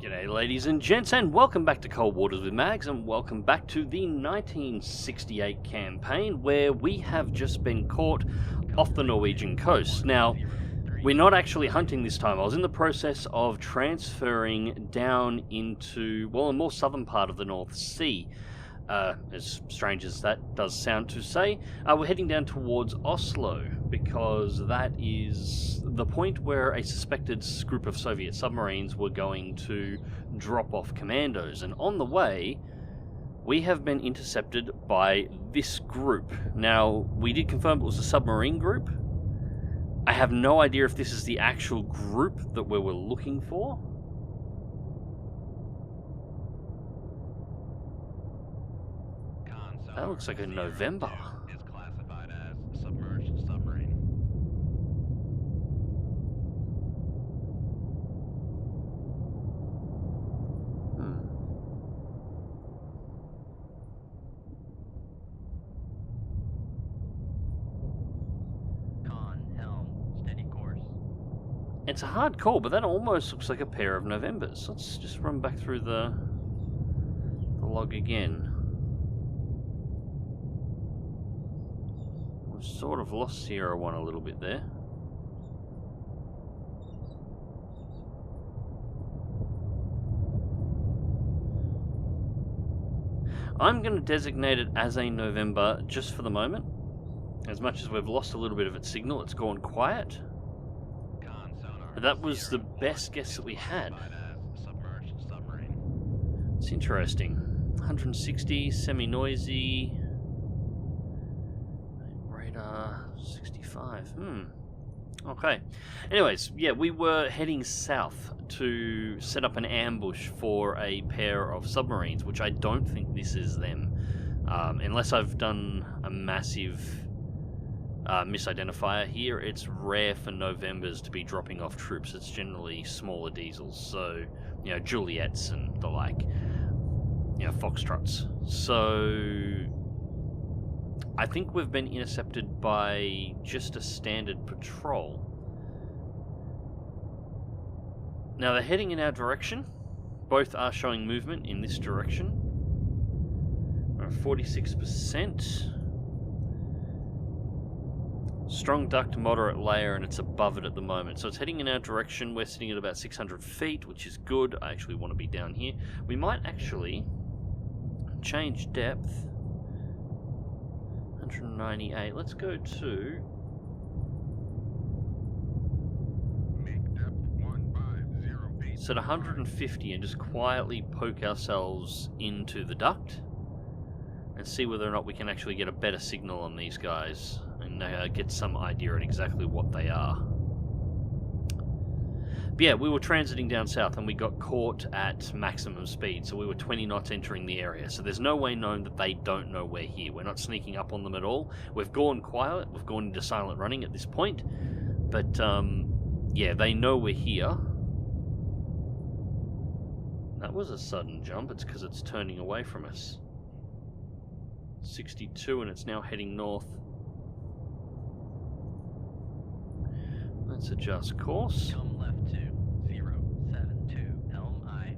G'day ladies and gents, and welcome back to Cold Waters with Mags, and welcome back to the 1968 campaign where we have just been caught off the Norwegian coast. Now, we're not actually hunting this time. I was in the process of transferring down into, well, a more southern part of the North Sea. As strange as that does sound to say, we're heading down towards Oslo because that is the point where a suspected group of Soviet submarines were going to drop off commandos, and on the way we have been intercepted by this group. Now, we did confirm it was a submarine group. I have no idea if this is the actual group that we were looking for. That looks like a November. Is classified as submerged submarine. Con, helm, steady course. It's a hard call, but that almost looks like a pair of Novembers. Let's just run back through the log again. We've sort of lost Sierra 1 a little bit there. I'm going to designate it as a November just for the moment. As much as we've lost a little bit of its signal, it's gone quiet. But that was the best guess that we had. It's interesting. 160, semi-noisy. 65. Okay. Anyways, yeah, we were heading south to set up an ambush for a pair of submarines, which I don't think this is them. Unless I've done a massive misidentifier here, it's rare for Novembers to be dropping off troops. It's generally smaller diesels, so, you know, Juliets and the like, you know, Foxtrots. So I think we've been intercepted by just a standard patrol. Now they're heading in our direction. Both are showing movement in this direction. We're at 46%. Strong duct, moderate layer, and it's above it at the moment. So it's heading in our direction. We're sitting at about 600 feet, which is good. I actually want to be down here. We might actually change depth. 198. Let's go to set 150 and just quietly poke ourselves into the duct and see whether or not we can actually get a better signal on these guys and get some idea on exactly what they are. But yeah, we were transiting down south and we got caught at maximum speed, so we were 20 knots entering the area. So there's no way known that they don't know we're here. We're not sneaking up on them at all. We've gone quiet, we've gone into silent running at this point. But yeah, they know we're here. That was a sudden jump. It's because it's turning away from us. 62 and it's now heading north. Let's adjust course. Come left to 072 helm I.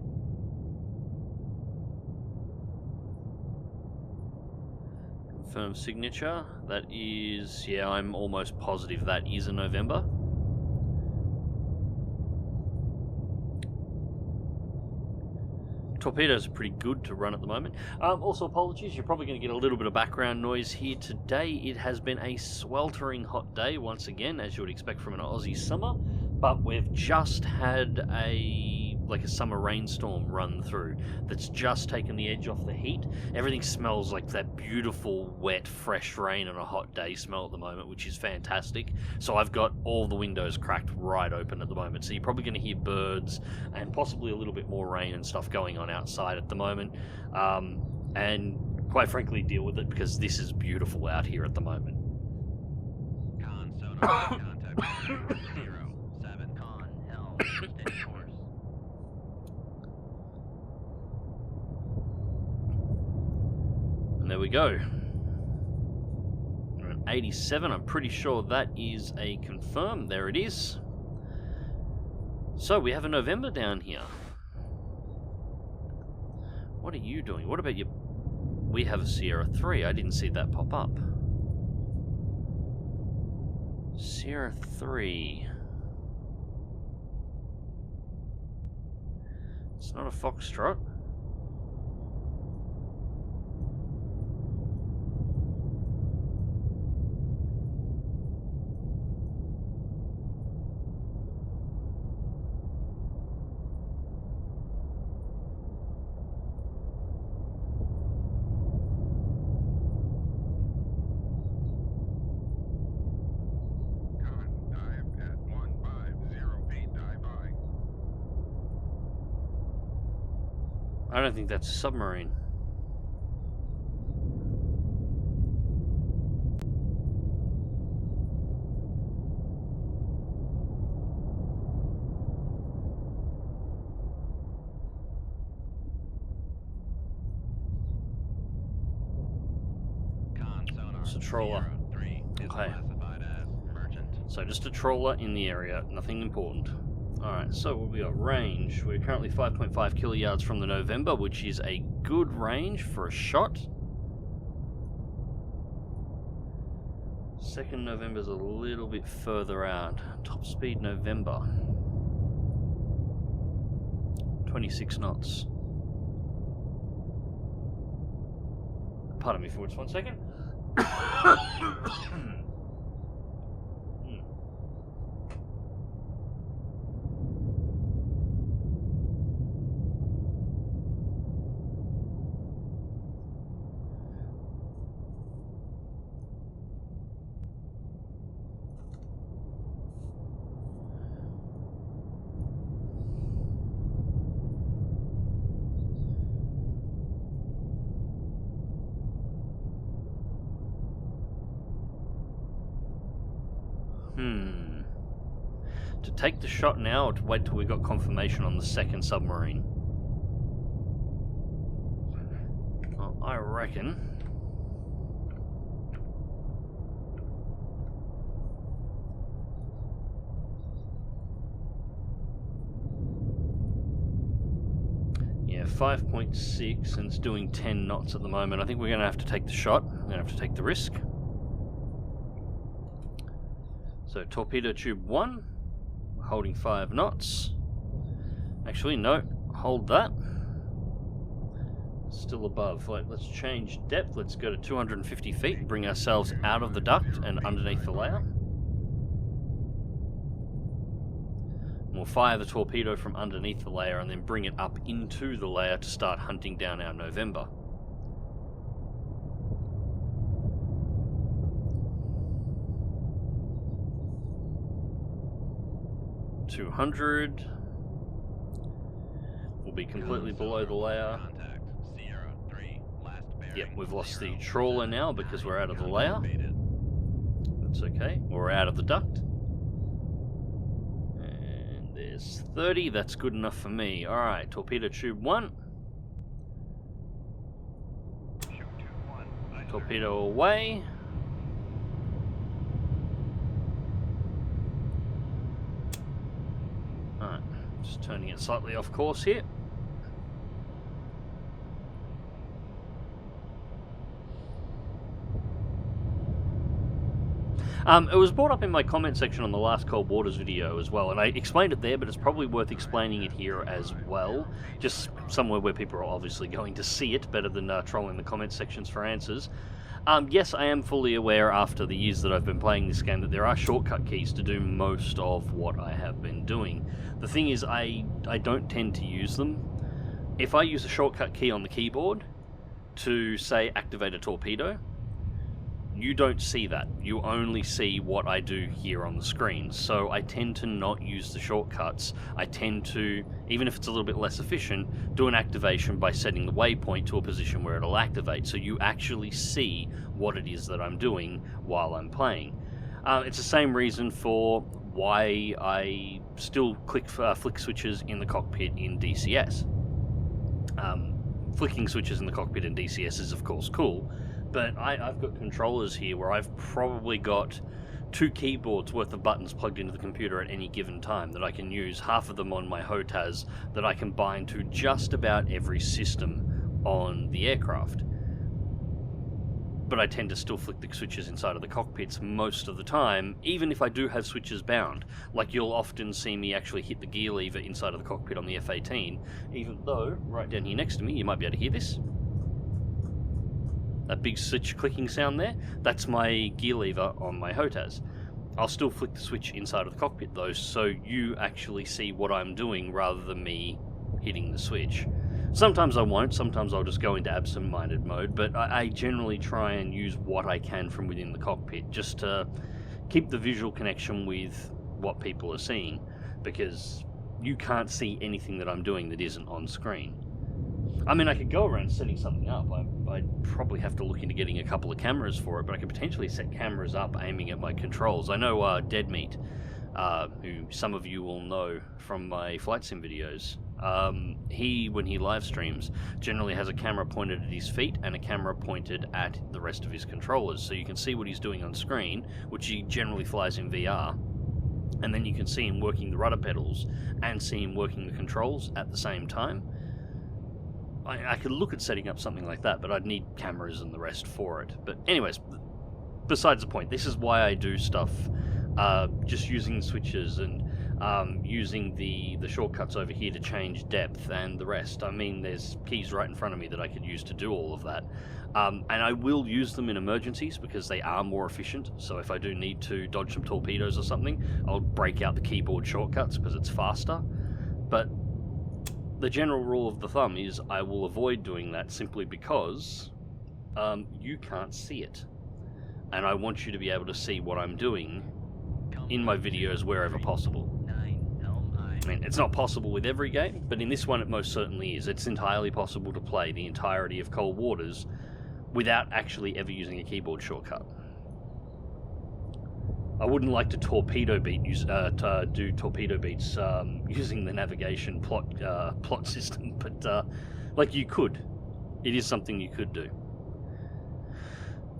Confirm signature. That is, yeah, I'm almost positive that is a November. Torpedoes are pretty good to run at the moment. Also, apologies, you're probably going to get a little bit of background noise here today. It has been a sweltering hot day once again, as you would expect from an Aussie summer, but we've just had a summer rainstorm run through that's just taken the edge off the heat. Everything smells like that beautiful, wet, fresh rain on a hot day smell at the moment, which is fantastic. So I've got all the windows cracked right open at the moment, so you're probably going to hear birds and possibly a little bit more rain and stuff going on outside at the moment, and quite frankly deal with it because this is beautiful out here at the moment. Con sonar contact 007 con helm steady course. And there we go. We're at 87. I'm pretty sure that is a confirm. There it is. So we have a November down here. What are you doing? What about your... We have a Sierra 3. I didn't see that pop up. Sierra 3. It's not a Foxtrot. I don't think that's a submarine. It's a trawler. Okay. So just a trawler in the area, nothing important. Alright, so we got range. We're currently 5.5 kiloyards from the November, which is a good range for a shot. Second November's a little bit further out. Top speed November. 26 knots. Pardon me for just 1 second. To take the shot now, or to wait till we got confirmation on the second submarine? Well, I reckon... Yeah, 5.6, and it's doing 10 knots at the moment. I think we're going to have to take the shot. We're going to have to take the risk. So, torpedo tube 1, holding 5 knots. Actually, no, hold that. Still above. Let's change depth. Let's go to 250 feet, bring ourselves out of the duct and underneath the layer. We'll fire the torpedo from underneath the layer and then bring it up into the layer to start hunting down our November. 200. We'll be completely below the layer. Yep, we've lost the trawler now because we're out of the layer. That's okay. We're out of the duct. And there's 30. That's good enough for me. Alright, torpedo tube 1. Torpedo away. Alright, just turning it slightly off course here. It was brought up in my comment section on the last Cold Waters video as well, and I explained it there, but it's probably worth explaining it here as well, just somewhere where people are obviously going to see it better than trolling the comment sections for answers. Yes, I am fully aware after the years that I've been playing this game that there are shortcut keys to do most of what I have been doing. The thing is, I don't tend to use them. If I use a shortcut key on the keyboard to, say, activate a torpedo, you don't see that. You only see what I do here on the screen. So I tend to not use the shortcuts. I tend to, even if it's a little bit less efficient, do an activation by setting the waypoint to a position where it'll activate. So you actually see what it is that I'm doing while I'm playing. It's the same reason for why I still click flick switches in the cockpit in DCS. Flicking switches in the cockpit in DCS is of course cool, but I've got controllers here where I've probably got 2 keyboards worth of buttons plugged into the computer at any given time that I can use, half of them on my HoTaS, that I can bind to just about every system on the aircraft. But I tend to still flick the switches inside of the cockpits most of the time, even if I do have switches bound. Like, you'll often see me actually hit the gear lever inside of the cockpit on the F-18, even though, right down here next to me, you might be able to hear this. That big switch clicking sound there, that's my gear lever on my HoTaS. I'll still flick the switch inside of the cockpit though, so you actually see what I'm doing rather than me hitting the switch. Sometimes I won't, sometimes I'll just go into absent-minded mode, but I generally try and use what I can from within the cockpit, just to keep the visual connection with what people are seeing, because you can't see anything that I'm doing that isn't on screen. I mean, I could go around setting something up. I'd probably have to look into getting a couple of cameras for it, but I could potentially set cameras up aiming at my controls. I know Dead Meat, who some of you will know from my flight sim videos, he, when he live streams, generally has a camera pointed at his feet and a camera pointed at the rest of his controllers, so you can see what he's doing on screen, which he generally flies in VR, and then you can see him working the rudder pedals and see him working the controls at the same time. I could look at setting up something like that, but I'd need cameras and the rest for it. But anyways, besides the point, this is why I do stuff just using switches and using the shortcuts over here to change depth and the rest. I mean, there's keys right in front of me that I could use to do all of that. And I will use them in emergencies because they are more efficient. So if I do need to dodge some torpedoes or something, I'll break out the keyboard shortcuts because it's faster. But the general rule of the thumb is I will avoid doing that simply because you can't see it. And I want you to be able to see what I'm doing in my videos wherever possible. I mean, it's not possible with every game, but in this one it most certainly is. It's entirely possible to play the entirety of Cold Waters without actually ever using a keyboard shortcut. I wouldn't like to torpedo beat to do torpedo beats using the navigation plot system, but like, you could. It is something you could do.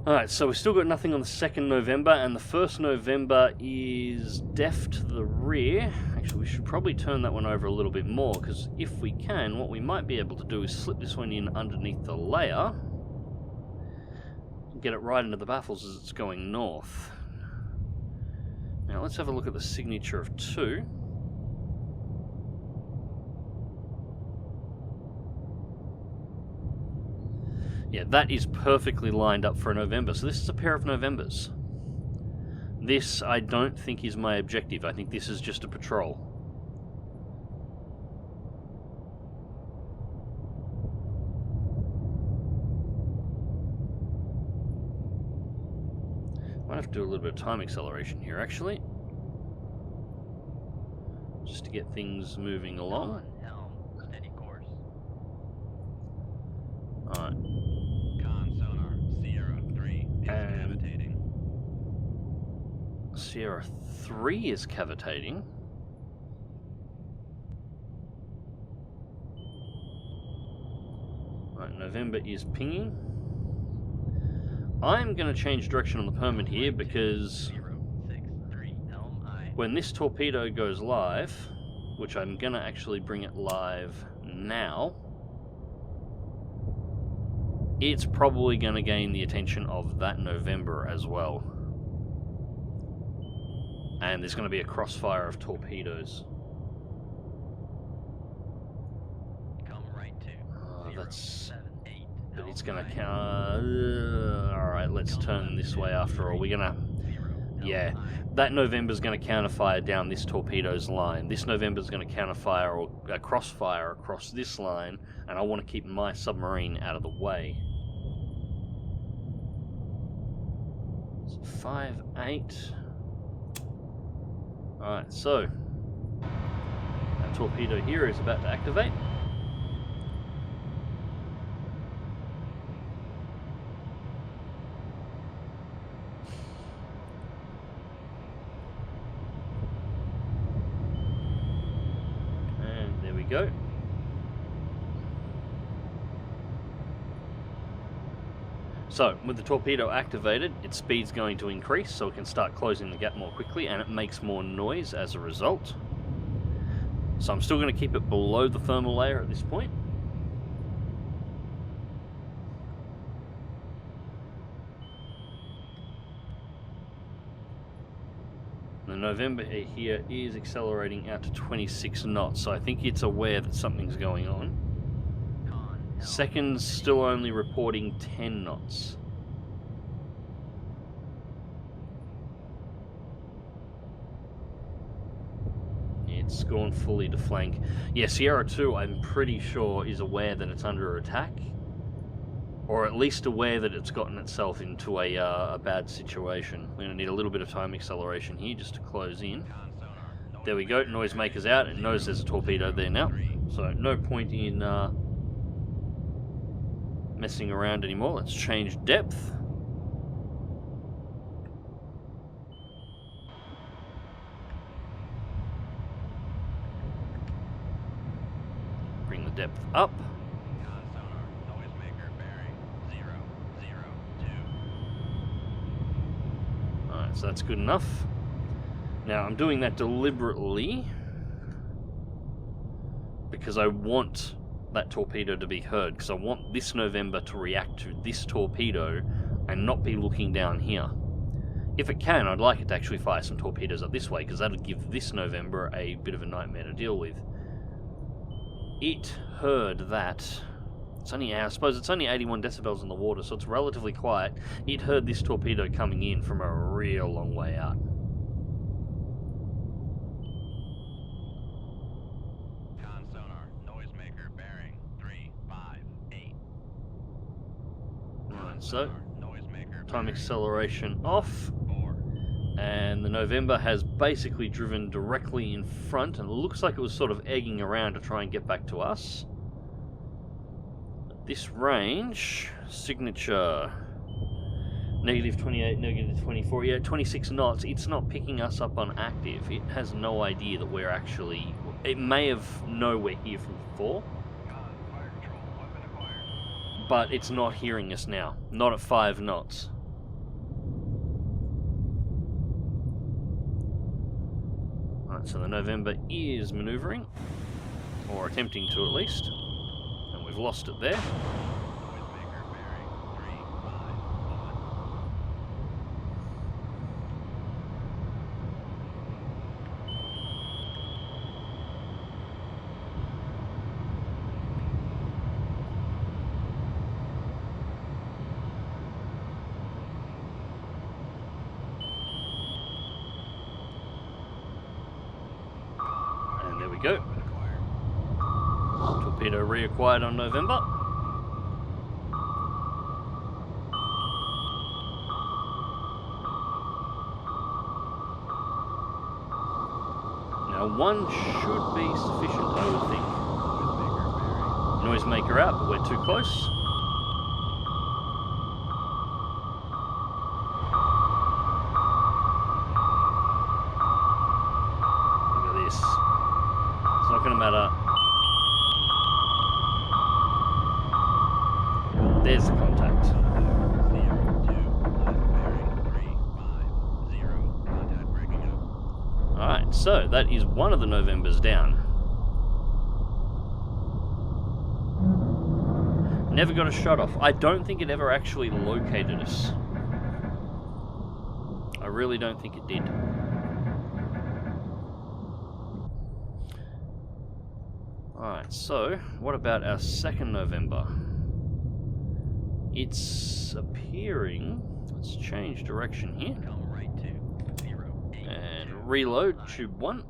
Alright, so we've still got nothing on the 2nd November, and the 1st November is def to the rear. Actually, we should probably turn that one over a little bit more, because if we can, what we might be able to do is slip this one in underneath the layer, and get it right into the baffles as it's going north. Now let's have a look at the signature of 2. Yeah, that is perfectly lined up for a November. So this is a pair of Novembers. This, I don't think, is my objective. I think this is just a patrol. Might have to do a little bit of time acceleration here, actually, just to get things moving along. Steady course. Alright. Con sonar Sierra 3 is cavitating. Sierra 3 is cavitating. Right, November is pinging. I'm going to change direction on the permit here because when this torpedo goes live, which I'm going to actually bring it live now, it's probably going to gain the attention of that November as well. And there's going to be a crossfire of torpedoes. Come right to That's... but it's going to count... Alright, let's turn this way after all. We're going to... Yeah, that November's going to counterfire down this torpedo's line. This November's going to counterfire or crossfire across this line, and I want to keep my submarine out of the way. So 5-8. Alright, so that torpedo here is about to activate. And there we go. So, with the torpedo activated, its speed's going to increase, so it can start closing the gap more quickly, and it makes more noise as a result. So I'm still going to keep it below the thermal layer at this point. The November here is accelerating out to 26 knots, so I think it's aware that something's going on. Seconds still only reporting 10 knots. It's gone fully to flank. Yeah, Sierra 2, I'm pretty sure, is aware that it's under attack. Or at least aware that it's gotten itself into a bad situation. We're going to need a little bit of time acceleration here just to close in. There we go, noisemaker's out. It knows there's a torpedo there now. So no point in messing around anymore. Let's change depth. Bring the depth up. Alright, so that's good enough. Now I'm doing that deliberately because I want that torpedo to be heard, because I want this November to react to this torpedo and not be looking down here. If it can, I'd like it to actually fire some torpedoes up this way, because that'll give this November a bit of a nightmare to deal with. It heard that. It's only, I suppose it's only 81 decibels in the water, so it's relatively quiet. It heard this torpedo coming in from a real long way out. So, time acceleration off, and the November has basically driven directly in front, and it looks like it was sort of egging around to try and get back to us. At this range, signature, -28, -24, yeah, 26 knots, it's not picking us up on active. It has no idea that we're actually, it may have known we're here from before. But it's not hearing us now. Not at 5 knots. Alright, so the November is maneuvering. Or attempting to, at least. And we've lost it there. Go. Torpedo reacquired on November. Now one should be sufficient, I would think. Noisemaker out, but we're too close. Not going to matter. There's the contact. Alright, so that is one of the Novembers down. Never got a shot off. I don't think it ever actually located us. I really don't think it did. Alright, so what about our second November? It's appearing, let's change direction here, and reload tube 1.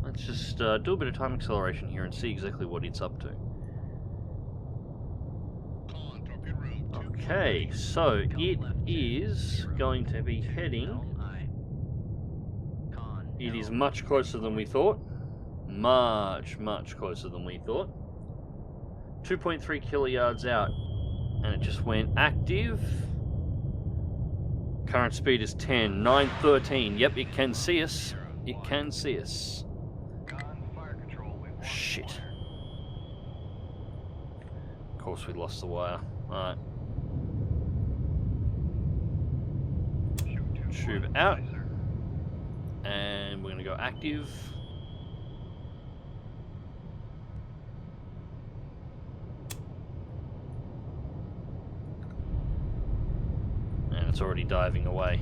Let's just do a bit of time acceleration here and see exactly what it's up to. Okay, so it is going to be heading. It is much closer than we thought. Much closer than we thought. 2.3 kiloyards out, and it just went active. Current speed is 10, 913. Yep, it can see us. It can see us. Shit. Of course we lost the wire. Alright. Tube out. And we're going to go active. It's already diving away.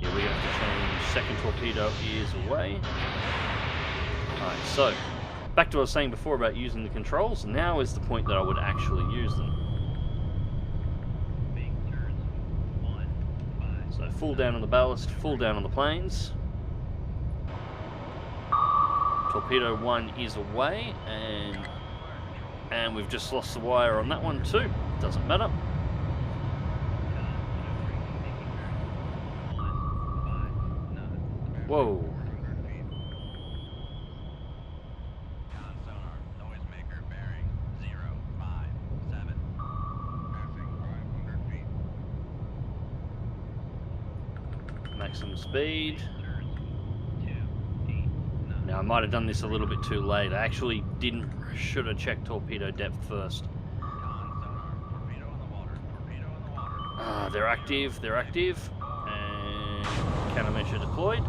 Yeah, we have to change. Second torpedo is away. Alright, so back to what I was saying before about using the controls. Now is the point that I would actually use them. So full down on the ballast, full down on the planes. Torpedo 1 is away, and we've just lost the wire on that one too. Doesn't matter. Whoa. Maximum speed. Now I might have done this a little bit too late. I actually should have checked torpedo depth first. They're active, and countermeasure deployed.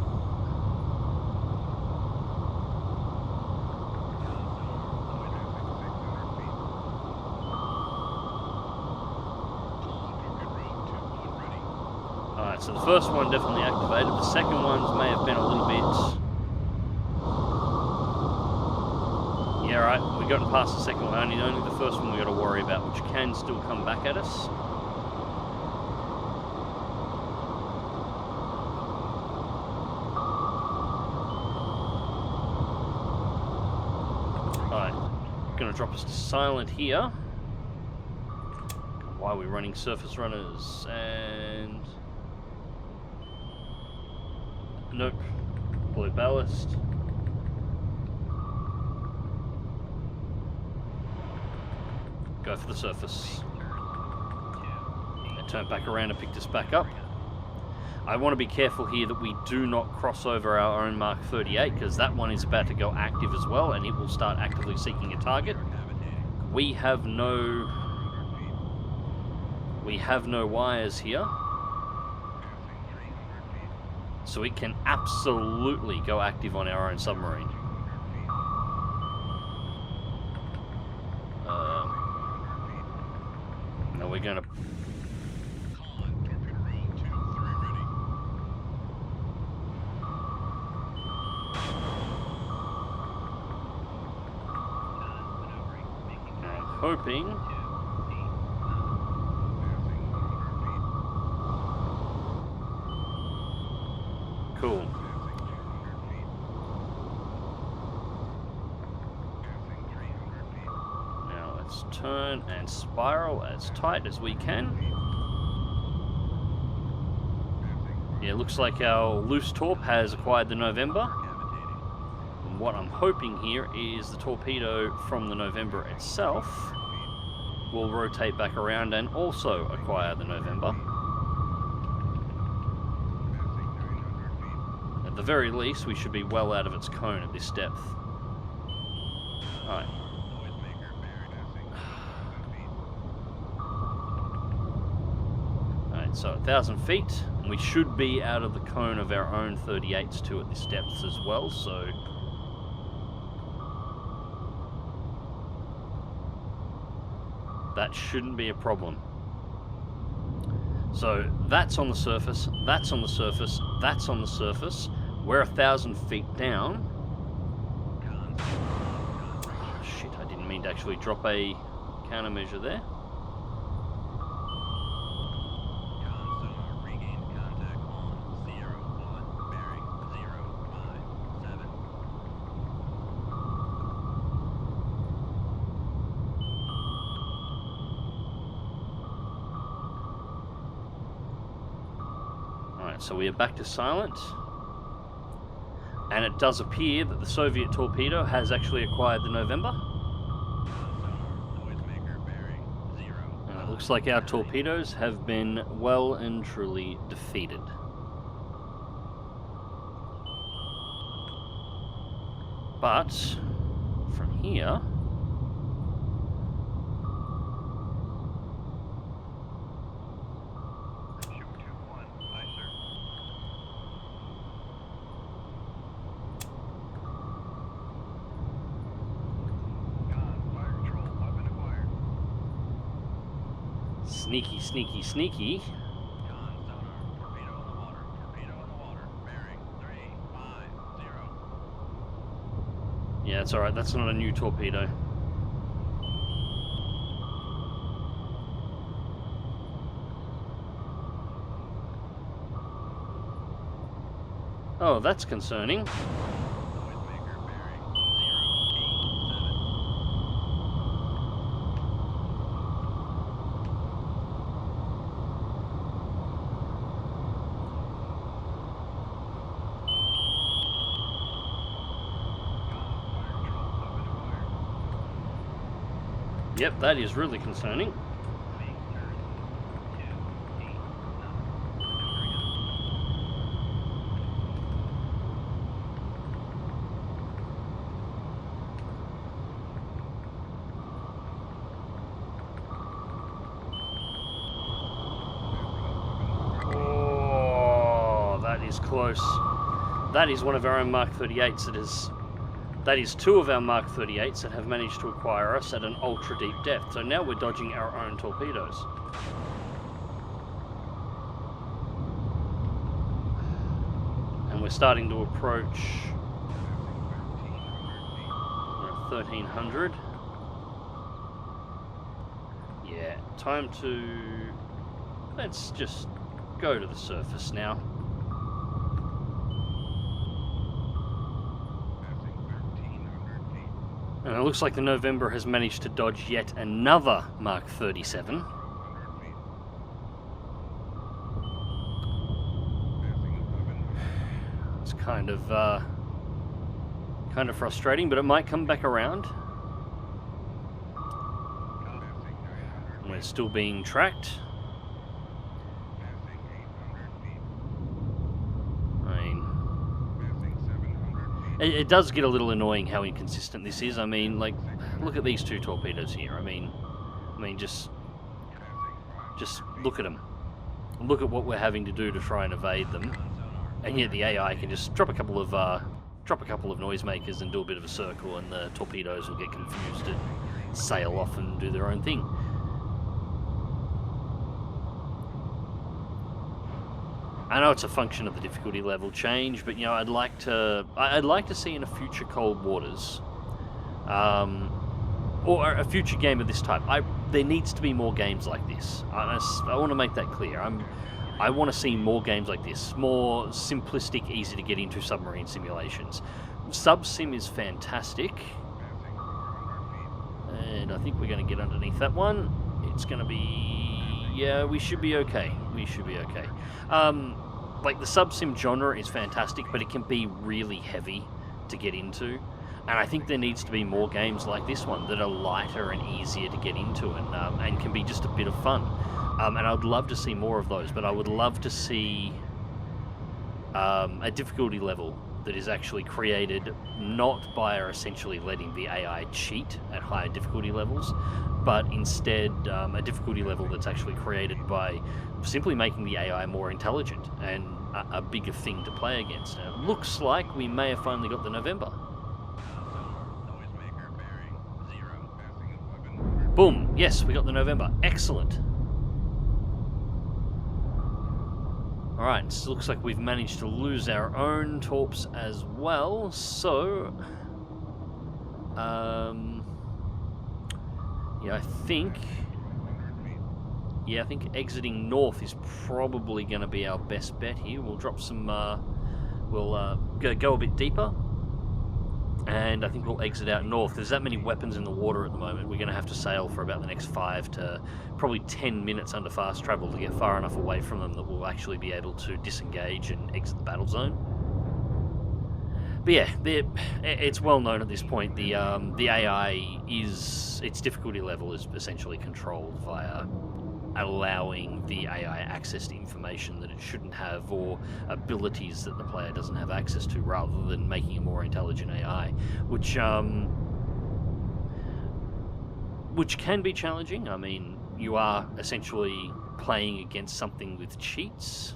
Alright, so the first one definitely activated. The second ones may have been a little bit... Yeah, right, we've gotten past the second one. Only the first one we got to worry about, which can still come back at us. Alright, going to drop us to silent here. Why are we running surface runners? And... nope. Blue ballast. Go for the surface. And turn back around and pick this back up. I want to be careful here that we do not cross over our own Mark 38, because that one is about to go active as well, and it will start actively seeking a target. We have no wires here, so it can absolutely go active on our own submarine. No, we're gonna... I'm hoping... Cool. Now let's turn and spiral as tight as we can. Yeah, looks like our loose torp has acquired the November. And what I'm hoping here is the torpedo from the November itself will rotate back around and also acquire the November. At the very least, we should be well out of its cone at this depth. Alright. Alright, so 1,000 feet, and we should be out of the cone of our own 38s too at this depth as well, so... that shouldn't be a problem. So, that's on the surface, that's on the surface, that's on the surface. We're 1,000 feet down. Oh, shit, I didn't mean to actually drop a countermeasure there. Alright, so we are back to silent. And it does appear that the Soviet torpedo has actually acquired the November. And it looks like our torpedoes have been well and truly defeated. But from here... Sneaky, sneaky, sneaky. John, sonar, torpedo in the water, torpedo in the water, bearing 350. Yeah, it's alright, that's not a new torpedo. Oh, that's concerning. Noisemaker bearing 087. Yep, that is really concerning. Wing turn 289. Oh, that is close. That is one of our own Mark 38s that is two of our Mark 38s that have managed to acquire us at an ultra deep depth. So now we're dodging our own torpedoes. And we're starting to approach 1300. Yeah, time to... let's just go to the surface now. And it looks like the November has managed to dodge yet another Mark 37. It's kind of frustrating, but it might come back around. And we're still being tracked. It does get a little annoying how inconsistent this is. I mean, like, look at these two torpedoes here. I mean, just look at them. Look at what we're having to do to try and evade them, and yet the AI can just drop a couple of noisemakers and do a bit of a circle, and the torpedoes will get confused and sail off and do their own thing. I know it's a function of the difficulty level change, but you know, I'd like to see in a future Cold Waters, or a future game of this type. There needs to be more games like this. I want to make that clear. I want to see more games like this, more simplistic, easy to get into submarine simulations. Subsim is fantastic, and I think we're going to get underneath that one. It's going to be, yeah, we should be okay. We should be okay. Like, the subsim genre is fantastic, but it can be really heavy to get into. And I think there needs to be more games like this one that are lighter and easier to get into, and can be just a bit of fun. And I'd love to see more of those, but I would love to see a difficulty level that is actually created not by essentially letting the AI cheat at higher difficulty levels, but instead a difficulty level that's actually created by simply making the AI more intelligent and a bigger thing to play against. And it looks like we may have finally got the November. Boom! Yes, we got the November. Excellent. Alright, so it looks like we've managed to lose our own torps as well, so... yeah, I think exiting north is probably going to be our best bet here. We'll drop some... we'll go a bit deeper, and I think we'll exit out north. There's that many weapons in the water at the moment. We're going to have to sail for about the next 5 to probably 10 minutes under fast travel to get far enough away from them that we'll actually be able to disengage and exit the battle zone. But yeah, it's well known at this point. The AI its difficulty level is essentially controlled via allowing the AI access to information that it shouldn't have, or abilities that the player doesn't have access to, rather than making a more intelligent AI, which can be challenging. I mean, you are essentially playing against something with cheats.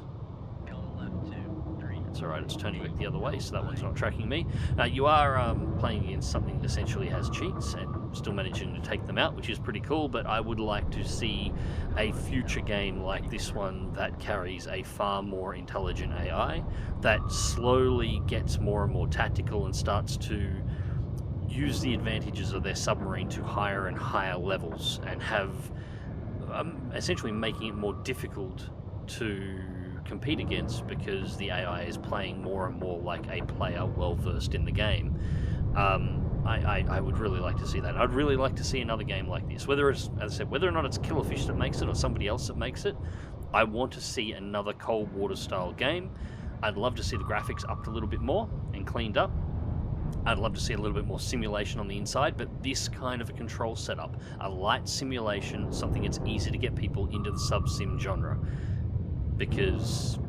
That's alright, it's turning back the other way, so that one's not tracking me. You are playing against something that essentially has cheats, and still managing to take them out, which is pretty cool, but I would like to see a future game like this one that carries a far more intelligent AI, that slowly gets more and more tactical and starts to use the advantages of their submarine to higher and higher levels, and have essentially making it more difficult to compete against because the AI is playing more and more like a player well versed in the game. I would really like to see that. I'd really like to see another game like this. Whether it's, as I said, whether or not it's Killerfish that makes it or somebody else that makes it, I want to see another Cold Water style game. I'd love to see the graphics upped a little bit more and cleaned up. I'd love to see a little bit more simulation on the inside, but this kind of a control setup, a light simulation, something that's easy to get people into the sub-sim genre, because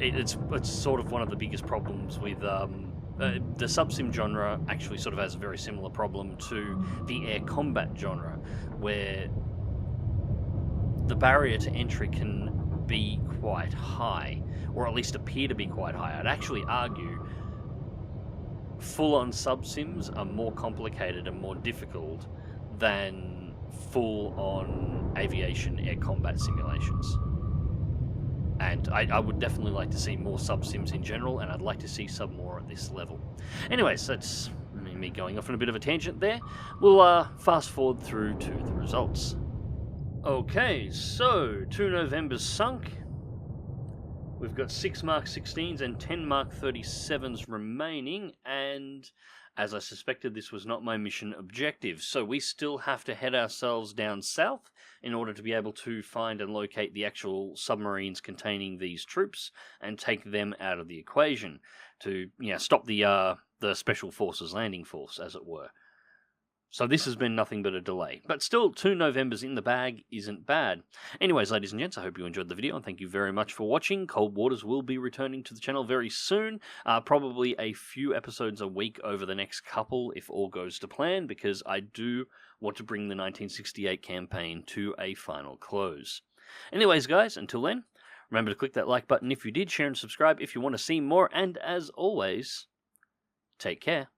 it's sort of one of the biggest problems with the sub-sim genre. Actually sort of has a very similar problem to the air combat genre, where the barrier to entry can be quite high, or at least appear to be quite high. I'd actually argue full-on sub-sims are more complicated and more difficult than full-on aviation air combat simulations. And I would definitely like to see more sub-sims in general, and I'd like to see some more at this level. Anyways, that's me going off on a bit of a tangent there. We'll fast forward through to the results. Okay, so 2 Novembers sunk. We've got 6 Mark 16s and 10 Mark 37s remaining, and as I suspected, this was not my mission objective, so we still have to head ourselves down south in order to be able to find and locate the actual submarines containing these troops and take them out of the equation to, stop the Special Forces landing force, as it were. So this has been nothing but a delay. But still, 2 Novembers in the bag isn't bad. Anyways, ladies and gents, I hope you enjoyed the video, and thank you very much for watching. Cold Waters will be returning to the channel very soon. Probably a few episodes a week over the next couple, if all goes to plan, because I do want to bring the 1968 campaign to a final close. Anyways, guys, until then, remember to click that like button if you did, share and subscribe if you want to see more, and as always, take care.